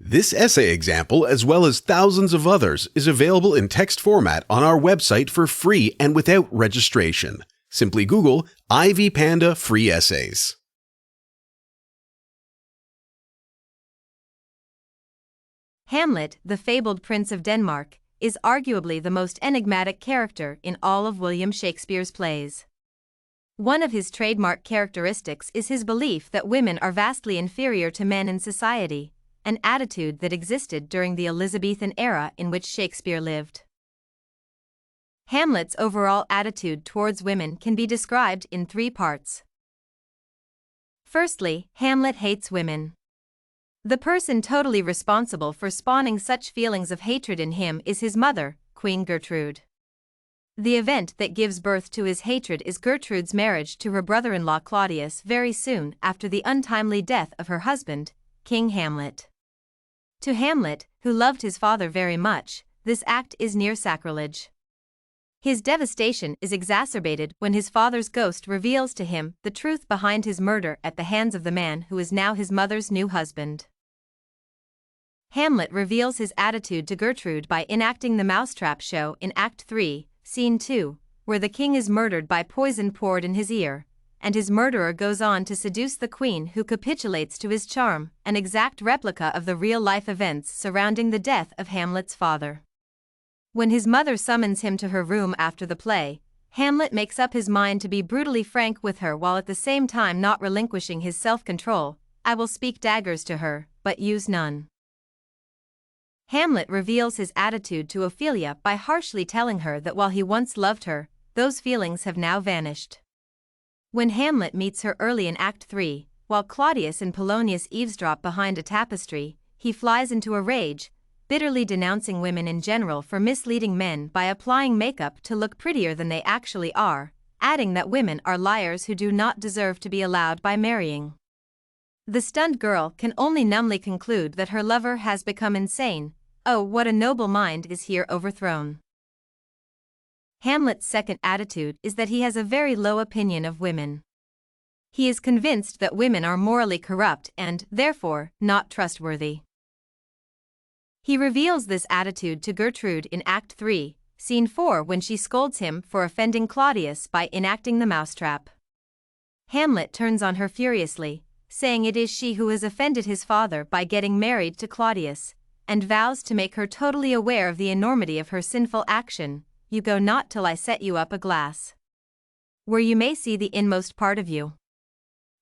This essay example, as well as thousands of others, is available in text format on our website for free and without registration. Simply Google Ivy Panda Free Essays. Hamlet, the fabled Prince of Denmark, is arguably the most enigmatic character in all of William Shakespeare's plays. One of his trademark characteristics is his belief that women are vastly inferior to men in society, an attitude that existed during the Elizabethan era in which Shakespeare lived. Hamlet's overall attitude towards women can be described in three parts. Firstly, Hamlet hates women. The person totally responsible for spawning such feelings of hatred in him is his mother, Queen Gertrude. The event that gives birth to his hatred is Gertrude's marriage to her brother-in-law Claudius very soon after the untimely death of her husband, King Hamlet. To Hamlet, who loved his father very much, this act is near sacrilege. His devastation is exacerbated when his father's ghost reveals to him the truth behind his murder at the hands of the man who is now his mother's new husband. Hamlet reveals his attitude to Gertrude by enacting the Mousetrap show in Act 3, Scene 2, where the king is murdered by poison poured in his ear, and his murderer goes on to seduce the queen who capitulates to his charm, an exact replica of the real-life events surrounding the death of Hamlet's father. When his mother summons him to her room after the play, Hamlet makes up his mind to be brutally frank with her while at the same time not relinquishing his self-control. "I will speak daggers to her, but use none." Hamlet reveals his attitude to Ophelia by harshly telling her that while he once loved her, those feelings have now vanished. When Hamlet meets her early in Act 3, while Claudius and Polonius eavesdrop behind a tapestry, he flies into a rage, bitterly denouncing women in general for misleading men by applying makeup to look prettier than they actually are, adding that women are liars who do not deserve to be allowed by marrying. The stunned girl can only numbly conclude that her lover has become insane. Oh, what a noble mind is here overthrown. Hamlet's second attitude is that he has a very low opinion of women. He is convinced that women are morally corrupt and, therefore, not trustworthy. He reveals this attitude to Gertrude in Act 3, Scene 4 when she scolds him for offending Claudius by enacting the mousetrap. Hamlet turns on her furiously, saying it is she who has offended his father by getting married to Claudius, and vows to make her totally aware of the enormity of her sinful action. "You go not till I set you up a glass, where you may see the inmost part of you."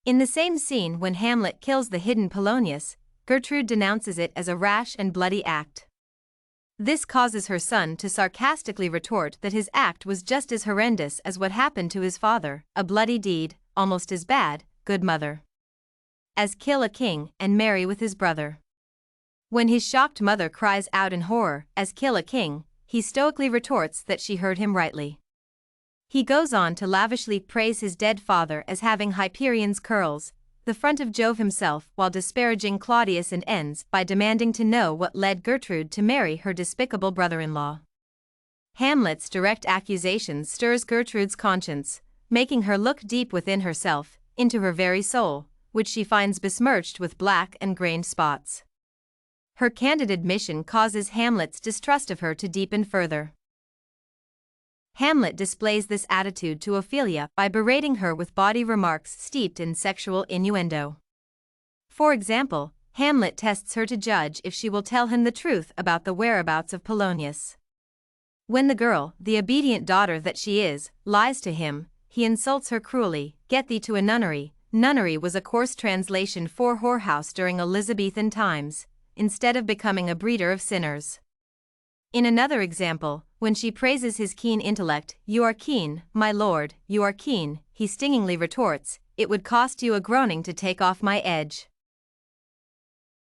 In the same scene when Hamlet kills the hidden Polonius, Gertrude denounces it as a rash and bloody act. This causes her son to sarcastically retort that his act was just as horrendous as what happened to his father, a bloody deed, almost as bad, good mother, as kill a king and marry with his brother. When his shocked mother cries out in horror, "As kill a king," he stoically retorts that she heard him rightly. He goes on to lavishly praise his dead father as having Hyperion's curls, the front of Jove himself, while disparaging Claudius, and ends by demanding to know what led Gertrude to marry her despicable brother-in-law. Hamlet's direct accusations stirs Gertrude's conscience, making her look deep within herself, into her very soul, which she finds besmirched with black and grained spots. Her candid admission causes Hamlet's distrust of her to deepen further. Hamlet displays this attitude to Ophelia by berating her with body remarks steeped in sexual innuendo. For example, Hamlet tests her to judge if she will tell him the truth about the whereabouts of Polonius. When the girl, the obedient daughter that she is, lies to him, he insults her cruelly. "Get thee to a nunnery." Nunnery was a coarse translation for whorehouse during Elizabethan times, instead of becoming a breeder of sinners. In another example, when she praises his keen intellect, "You are keen, my lord, you are keen," he stingingly retorts, "It would cost you a groaning to take off my edge."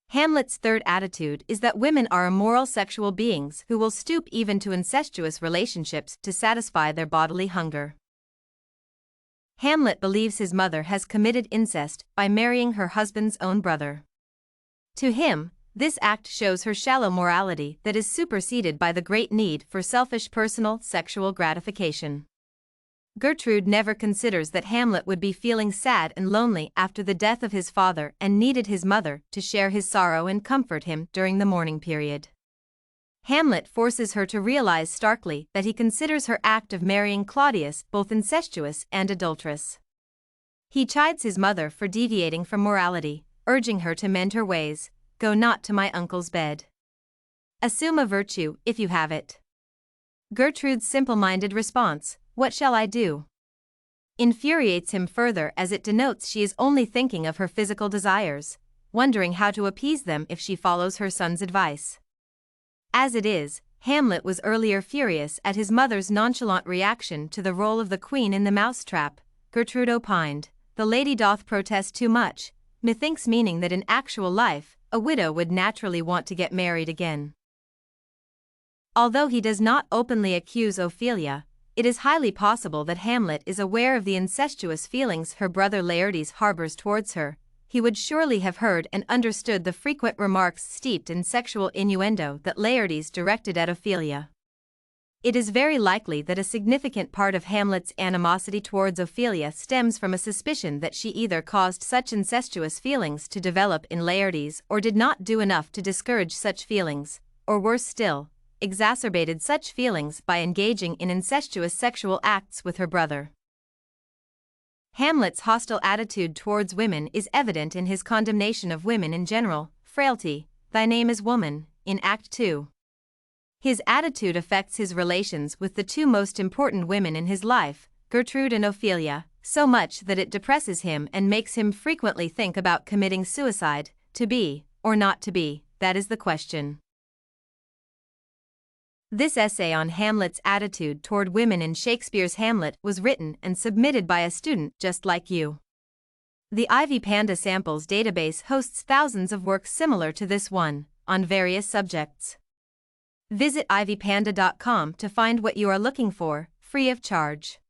Hamlet's third attitude is that women are immoral sexual beings who will stoop even to incestuous relationships to satisfy their bodily hunger. Hamlet believes his mother has committed incest by marrying her husband's own brother. To him, this act shows her shallow morality that is superseded by the great need for selfish personal sexual gratification. Gertrude never considers that Hamlet would be feeling sad and lonely after the death of his father and needed his mother to share his sorrow and comfort him during the mourning period. Hamlet forces her to realize starkly that he considers her act of marrying Claudius both incestuous and adulterous. He chides his mother for deviating from morality, urging her to mend her ways. Go not to my uncle's bed. Assume a virtue if you have it. Gertrude's simple-minded response, "What shall I do?" infuriates him further, as it denotes she is only thinking of her physical desires, wondering how to appease them if she follows her son's advice. As it is, Hamlet was earlier furious at his mother's nonchalant reaction to the role of the queen in the mousetrap. Gertrude opined, "The lady doth protest too much, methinks," meaning that in actual life, a widow would naturally want to get married again. Although he does not openly accuse Ophelia, it is highly possible that Hamlet is aware of the incestuous feelings her brother Laertes harbors towards her. He would surely have heard and understood the frequent remarks steeped in sexual innuendo that Laertes directed at Ophelia. It is very likely that a significant part of Hamlet's animosity towards Ophelia stems from a suspicion that she either caused such incestuous feelings to develop in Laertes or did not do enough to discourage such feelings, or worse still, exacerbated such feelings by engaging in incestuous sexual acts with her brother. Hamlet's hostile attitude towards women is evident in his condemnation of women in general. Frailty, thy name is woman, in Act 2. His attitude affects his relations with the two most important women in his life, Gertrude and Ophelia, so much that it depresses him and makes him frequently think about committing suicide. To be, or not to be, that is the question. This essay on Hamlet's attitude toward women in Shakespeare's Hamlet was written and submitted by a student just like you. The Ivy Panda Samples database hosts thousands of works similar to this one, on various subjects. Visit ivypanda.com to find what you are looking for, free of charge.